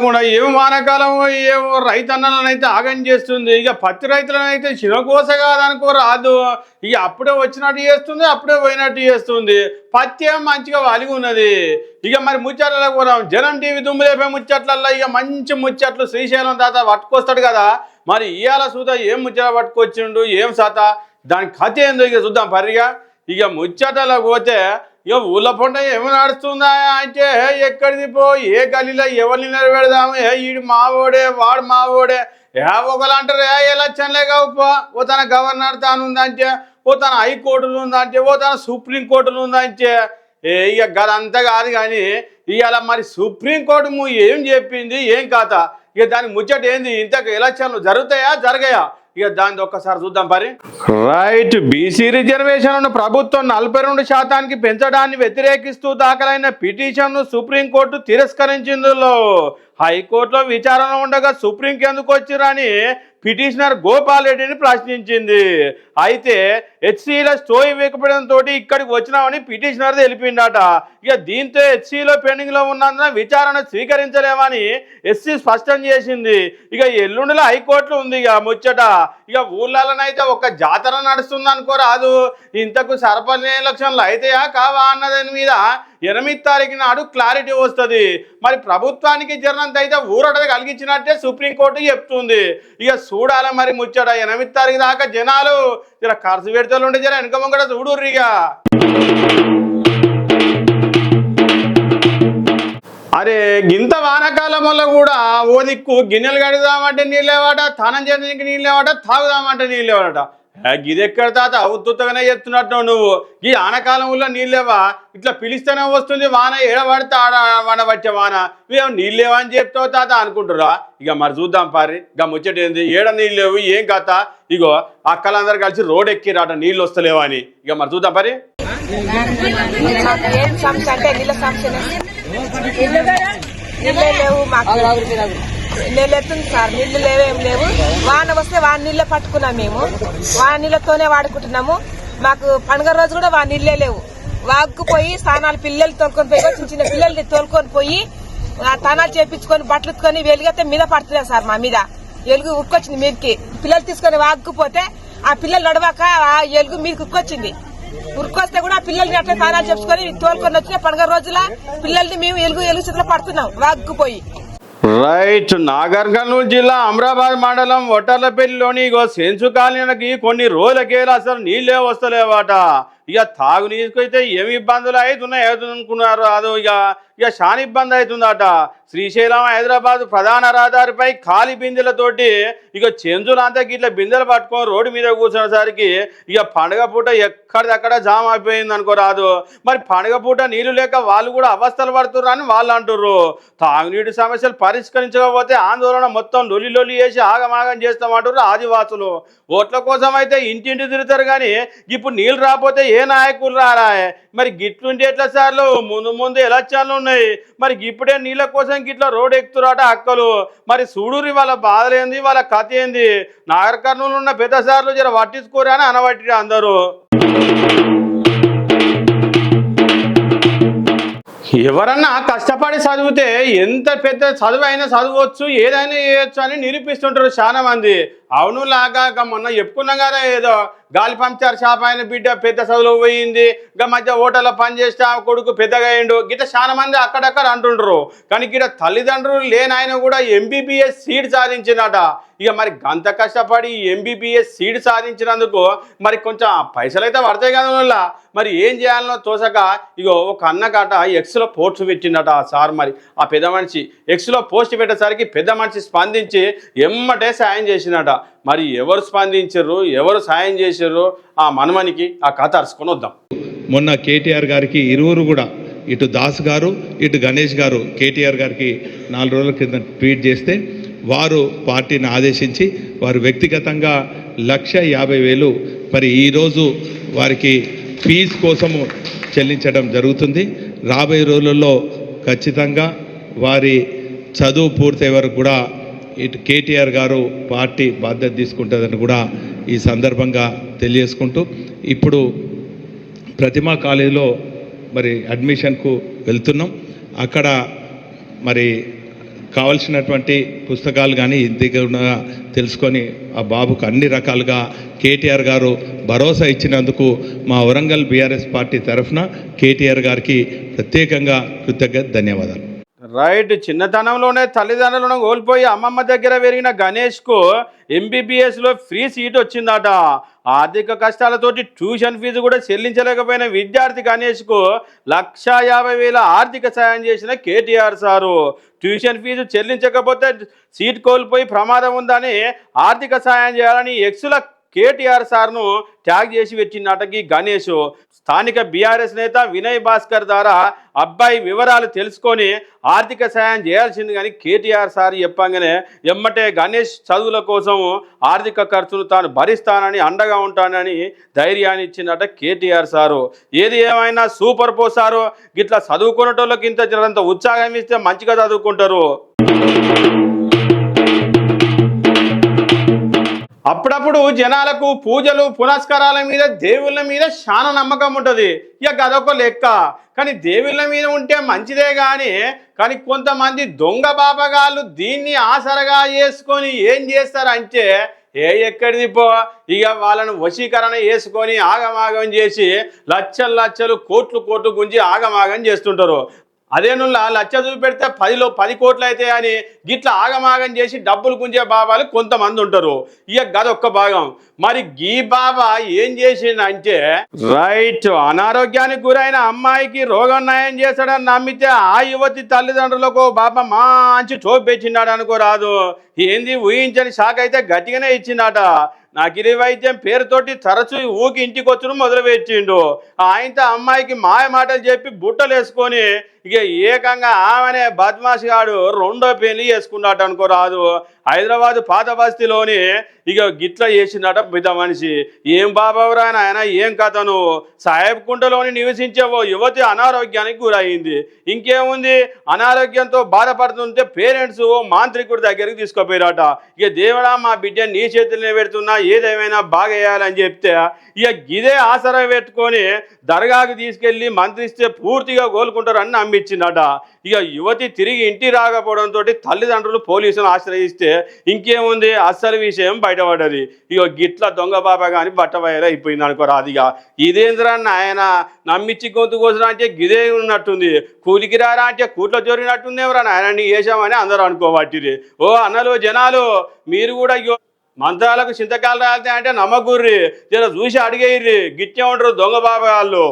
కూడా ఏం వానాకాలం ఏమో రైతన్నలనైతే ఆగం చేస్తుంది. ఇక పత్తి రైతులనైతే చిరకోస కాదనుకో రాదు. ఇక అప్పుడే వచ్చినట్టు చేస్తుంది, అప్పుడే పోయినట్టు చేస్తుంది. పత్తి ఏం మంచిగా వలిగి ఉన్నది. ఇక మరి ముచ్చట్లకు పోదాం. జనం టీవీ దుమ్ములేపే ముచ్చట్లల్లో ఇక మంచి ముచ్చట్లు శ్రీశైలం తాత పట్టుకొస్తాడు కదా. మరి ఇవాళ సూత ఏం ముచ్చట పట్టుకొచ్చిండు, ఏం సాత, దాని కథ ఏందో ఇక చూద్దాం పరిగా. ఇక ముచ్చటలకు పోతే ఇక ఊళ్ళ పొంట ఏమి నడుస్తుందా అంటే ఎక్కడిది పో, ఏ గల్లీలో ఎవరిని నిలబెడదాము, ఈడు మావోడే వాడు మావోడే, ఒకరు అంటారు ఎలక్షన్లే కావు పో, ఓ తన గవర్నర్ తాను ఉందంటే, ఓ తన హైకోర్టులు ఉందంటే, ఓ తన సుప్రీంకోర్టులు ఉందంటే. ఇక గదంతా కాదు కానీ ఇవాళ మరి సుప్రీంకోర్టు ఏం చెప్పింది, ఏం కథ, ఇక దాని ముచ్చట ఏంది, ఇంతకు ఎలక్షన్లు జరుగుతాయా జరగయా, ఇక దాన్ని ఒక్కసారి చూద్దాం పరి. రైట్, బీసీ రిజర్వేషన్లను ప్రభుత్వం 42% పెంచడాన్ని వ్యతిరేకిస్తూ దాఖలైన పిటిషన్ను సుప్రీంకోర్టు తిరస్కరించిందిలో హైకోర్టులో విచారణ ఉండగా సుప్రీంకి ఎందుకు వచ్చిరని పిటిషనర్ గోపాల్ రెడ్డిని ప్రశ్నించింది. అయితే హెచ్సిల స్టోరీ ఇవ్వకపోవడంతో ఇక్కడికి వచ్చినామని పిటిషనర్ తెలిపిండట. ఇక దీంతో హెచ్సిలో పెండింగ్లో ఉన్నందున విచారణ స్వీకరించలేమని ఎస్సీ స్పష్టం చేసింది. ఇక ఎల్లుండిలో హైకోర్టులో ఉంది ఇక ముచ్చట. ఇక ఊళ్ళలోనైతే ఒక జాతర నడుస్తుంది అనుకోరాదు. ఇంతకు సర్పంచ్ ఎలక్షన్లు అయితాయా కావా అన్నదాని మీద 8 తారీఖు నాడు క్లారిటీ వస్తుంది. మరి ప్రభుత్వానికి జరనంత అయితే ఊరట కలిగించినట్టే సుప్రీంకోర్టు చెప్తుంది. ఇక చూడాలి మరి ముచ్చట. 8 తారీఖు దాకా జనాలు జర ఖర్చు పెడితే ఉంటే జర వెనక ముంగట చూడుర్రు. ఇక అరే గింత వానకాలం వల్ల కూడా ఓ దిక్కు గిన్నెలు కడుగుదామంటే నీళ్ళేవాట, స్నానం చేయడానికి నీళ్ళేవాట, తాగుదామంటే నీళ్ళేవాట. గిది ఎక్కడ తాత ఉత్తుగానే చెప్తున్నట్టు నువ్వు. ఈ ఆనకాలంలో నీళ్ళేవా, ఇట్లా పిలిస్తేనే వస్తుంది వాన, ఏడబడితే ఆడ వడబట్టే వాన, మేము నీళ్ళేవా అని చెప్తావు తాత అనుకుంటురా. ఇక మరి చూద్దాం పారి. ఇక ముచ్చట ఏంది, ఏడ నీళ్ళు లేవు ఏం కథ. ఇగో అక్కలందరూ కలిసి రోడ్ ఎక్కిరాట నీళ్ళు వస్తలేవా అని. ఇక మరి చూద్దాం పారి. నీళ్ళెత్తుంది సార్, నీళ్లు లేవేం లేవు. వాన వస్తే వాన నీళ్ళే పట్టుకున్నాం మేము, వాన నీళ్ళతోనే వాడుకుంటున్నాము. మాకు పండుగ రోజు కూడా వాన నీళ్ళే లేవు. వాగుకుపోయి స్నానాలు పిల్లలు తోలుకొని పోయి, చిన్న చిన్న పిల్లల్ని తోలుకొని పోయి స్నానాలు చేపించుకొని బట్టలు ఉత్తుకొని వెలుగైతే మీద పడుతున్నాయి సార్. మా మీద ఎలుగు ఉక్కొచ్చింది మీదకి. పిల్లలు తీసుకొని వాగుకుపోతే ఆ పిల్లలు నడవాక ఆ ఎలుగు మీదకి ఉక్కొచ్చింది. ఉరికొస్తే కూడా ఆ పిల్లల్ని అట్లా స్నానాలు చేసుకొని తోలుకొని వచ్చిన పండుగ రోజుల పిల్లల్ని మేము ఎలుగు చేతిలో పడుతున్నాం వాగుకుపోయి. రైట్, నాగర్ కర్నూలు జిల్లా అమరాబాద్ మండలం ఒట్టర్లపల్లిలోని సెన్సు కాలనీకి కొన్ని రోజులకేలా అసలు నీళ్ళే వస్తలేవాట. ఇక తాగునీరుకు అయితే ఏమి ఇబ్బందులు అవుతున్నాయి అనుకున్నారు. అదో ఇక చాలా ఇబ్బంది అవుతుందట. శ్రీశైలం హైదరాబాద్ ప్రధాన రహదారిపై ఖాళీ బిందెలతోటి ఇక చెంచులంతా ఇట్లా బిందెలు పట్టుకొని రోడ్డు మీద కూర్చునేసరికి ఇక పండుగ పూట ఎక్కడిదక్కడ జామ్ అయిపోయింది అనుకోరాదు. మరి పండుగ పూట నీళ్లు లేక వాళ్ళు కూడా అవస్థలు పడుతుర్రు అని వాళ్ళు అంటుర్రు. తాగునీటి సమస్యలు పరిష్కరించకపోతే ఆందోళన మొత్తం లొల్లి చేసి ఆగమాగం చేస్తామంటారు ఆదివాసులు. ఓట్ల కోసం అయితే ఇంటింటి తిరుగుతారు కానీ ఇప్పుడు నీళ్ళు రాకపోతే ఏ నాయకులు రారా. మరి గిట్లుంటే ఎట్లా సార్లు, ముందు ఎలక్షన్లు ఉన్నాయి. మరి ఇప్పుడే నీళ్ళ కోసం గిట్లా రోడ్ ఎక్కుతురాట అక్కలు. మరి చూడురి వాళ్ళ బాధలేంది, వాళ్ళ కథ ఏంది. నాగర్ కర్నూలు ఉన్న పెద్ద సార్లు జర పట్టించుకోరా అని అనబట్టి అందరూ. ఎవరన్నా కష్టపడి చదివితే ఎంత పెద్ద చదువు అయినా చదవచ్చు, ఏదైనా చేయొచ్చు అని నిరూపిస్తుంటారు చాలా మంది. అవును లాగా మొన్న చెప్పుకున్నాం కదా, ఏదో గాలి పంక్చర్ షాప్ ఆయన బిడ్డ పెద్ద చదువులో పోయింది, ఇంకా మధ్య హోటల్లో పనిచేస్తే ఆ కొడుకు పెద్దగా అయ్యిండు, గిట్ట చాలా మంది అక్కడక్కడ అంటుండ్రు. కానీ గిట్ట తల్లిదండ్రులు లేని ఆయన కూడా ఎంబీబీఎస్ సీట్ సాధించినట. ఇక మరి గంత కష్టపడి ఎంబీబీఎస్ సీట్ సాధించినందుకు మరి కొంచెం పైసలు అయితే పడతాయి కదా వల్ల. మరి ఏం చేయాలనో తోసక ఇగో ఒక అన్నకాట ఎక్స్లో పోస్ట్ పెట్టిండట ఆ సార్. మరి ఆ పెద్ద మనిషి ఎక్స్లో పోస్ట్ పెట్టేసరికి పెద్ద మనిషి స్పందించి ఎమ్మటే సాయం చేసినట. మరి ఎవరు స్పందించారు, ఎవరు సాయం చేశారు ఆ మనమనికి, ఆ కథ అరుచుకొని వద్దాం. మొన్న కేటీఆర్ గారికి ఇరువురు కూడా, ఇటు దాస్ గారు ఇటు గణేష్ గారు కేటీఆర్ గారికి 4 రోజుల కింద ట్వీట్ చేస్తే వారు పార్టీని ఆదేశించి వారు వ్యక్తిగతంగా 1,50,000 మరి ఈరోజు వారికి ఫీజు కోసము చెల్లించడం జరుగుతుంది. రాబోయే రోజులలో ఖచ్చితంగా వారి చదువు పూర్తయ్యే వరకు కూడా ఇటు కేటీఆర్ గారు పార్టీ బాధ్యత తీసుకుంటుందని కూడా ఈ సందర్భంగా తెలియజేసుకుంటూ, ఇప్పుడు ప్రతిమా కాలేజీలో మరి అడ్మిషన్కు వెళ్తున్నాం. అక్కడ మరి కావలసినటువంటి పుస్తకాలు కానీ ఇంటిగా తెలుసుకొని ఆ బాబుకు అన్ని రకాలుగా కేటీఆర్ గారు భరోసా ఇచ్చినందుకు మా వరంగల్ బీఆర్ఎస్ పార్టీ తరఫున కేటీఆర్ గారికి ప్రత్యేకంగా ధన్యవాదాలు. రైట్, చిన్నతనంలోనే తల్లిదండ్రులను కోల్పోయి అమ్మమ్మ దగ్గర పెరిగిన గణేష్కు ఎంబీబీఎస్లో ఫ్రీ సీట్ వచ్చిందట. ఆర్థిక కష్టాలతోటి ట్యూషన్ ఫీజు కూడా చెల్లించలేకపోయిన విద్యార్థి గణేష్కు 1,50,000 ఆర్థిక సాయం చేసిన కేటీఆర్ సారు. ట్యూషన్ ఫీజు చెల్లించకపోతే సీట్ కోల్పోయి ప్రమాదం ఉందని ఆర్థిక సాయం చేయాలని ఎక్స్ల కేటీఆర్ సార్ను ట్యాగ్ చేసి పెట్టినటకి గణేష్. స్థానిక బీఆర్ఎస్ నేత వినయ్ భాస్కర్ ద్వారా అబ్బాయి వివరాలు తెలుసుకొని ఆర్థిక సాయం చేయాల్సింది కానీ కేటీఆర్ సార్ చెప్పంగానే ఎమ్మటే గణేష్ చదువుల కోసం ఆర్థిక ఖర్చును తాను భరిస్తానని అండగా ఉంటానని ధైర్యాన్ని ఇచ్చినట కేటీఆర్ సారు. ఏది ఏమైనా సూపర్ పోసారు. గిట్లా చదువుకునేటోళ్ళకి ఇంత ఉత్సాహం ఇస్తే మంచిగా చదువుకుంటారు. అప్పుడప్పుడు జనాలకు పూజలు పునస్కారాల మీద దేవుళ్ళ మీద చాలా నమ్మకం ఉంటుంది. ఇక అదొక లెక్క. కానీ దేవుళ్ళ మీద ఉంటే మంచిదే కానీ కొంతమంది దొంగ బాబగాళ్ళు దీన్ని ఆసరగా చేసుకొని ఏం చేస్తారంటే ఎక్కడిది పో ఇక వాళ్ళను వశీకరణ చేసుకొని ఆగమాగం చేసి లక్షలు కోట్లు గుంజి ఆగమాగం చేస్తుంటారు. అదే నుల్లా 1,00,000 చూపెడితే 10 కోట్లు అయితే అని గిట్లా ఆగమాగం చేసి డబ్బులు గుంజే బాబాలు కొంతమంది ఉంటారు. ఇక గదొక్క భాగం. మరి గీ బాబా ఏం చేసిందంటే రైట్, అనారోగ్యానికి గురైన అమ్మాయికి రోగం నయం చేస్తాడని నమ్మితే ఆ యువతి తల్లిదండ్రులకు బాబా మంచి టోపు పెట్టినాడు అనుకోరాదు. ఏంది ఊహించని షాక్ అయితే గట్టిగానే ఇచ్చిందట. నాకు ఇది వైద్యం పేరుతోటి తరచూ ఊకి ఇంటికి వచ్చును మొదలుపెట్టిండు. ఆయనతో అమ్మాయికి మాయ మాటలు చెప్పి బుట్టలు వేసుకొని ఇక ఏకంగా ఆమెనే బద్మాష్ గాడు 2వ పెళ్లి చేసుకున్నాట అనుకోరాదు. హైదరాబాద్ పాత బస్తీలోని ఇక గిట్ల చేసిందట పెద్ద మనిషి. ఏం బాబావురా ఆయన, ఏం కథను. సాహెబ్ కుంటలోని నివసించే ఓ యువతి అనారోగ్యానికి గురయింది. ఇంకేముంది, అనారోగ్యంతో బాధపడుతుంటే పేరెంట్స్ ఓ మాంత్రికుడి దగ్గరికి తీసుకుపోయారట. ఇక దేవుడా మా బిడ్డ నీ చేతులనే పెడుతున్నా, ఏదేమైనా బాగా వేయాలని చెప్తే ఇక గిదే ఆసరా పెట్టుకొని దర్గాకు తీసుకెళ్లి మంత్రిస్తే పూర్తిగా కోలుకుంటారని నమ్మించిందట. ఇక యువతి తిరిగి ఇంటి రాకపోవడంతో తల్లిదండ్రులు పోలీసులను ఆశ్రయిస్తే ఇంకేముంది, అస్సలు విషయం బయటపడ్డది. ఇక గిట్ల దొంగ బాబా కానీ బట్టబయలు అయిపోయింది అనుకోరాదిగా. ఇదేంద్రాన్ని ఆయన నమ్మించి గొంతు కోసం అంటే గిదే ఉన్నట్టుంది. కూలికి రారా అంటే కూట్లో జోరినట్టుంది. ఎవరన్నా ఆయన వేసామని అందరూ అనుకోబట్టిరి. ఓ అన్నలు జనాలు మీరు కూడా మంత్రాలకు చింతకాలు రాలితే అంటే నమ్మకూర్రి, జర చూసి అడిగేయ్రి. గిట్టే ఉంటారు దొంగ బాబా వాళ్ళు.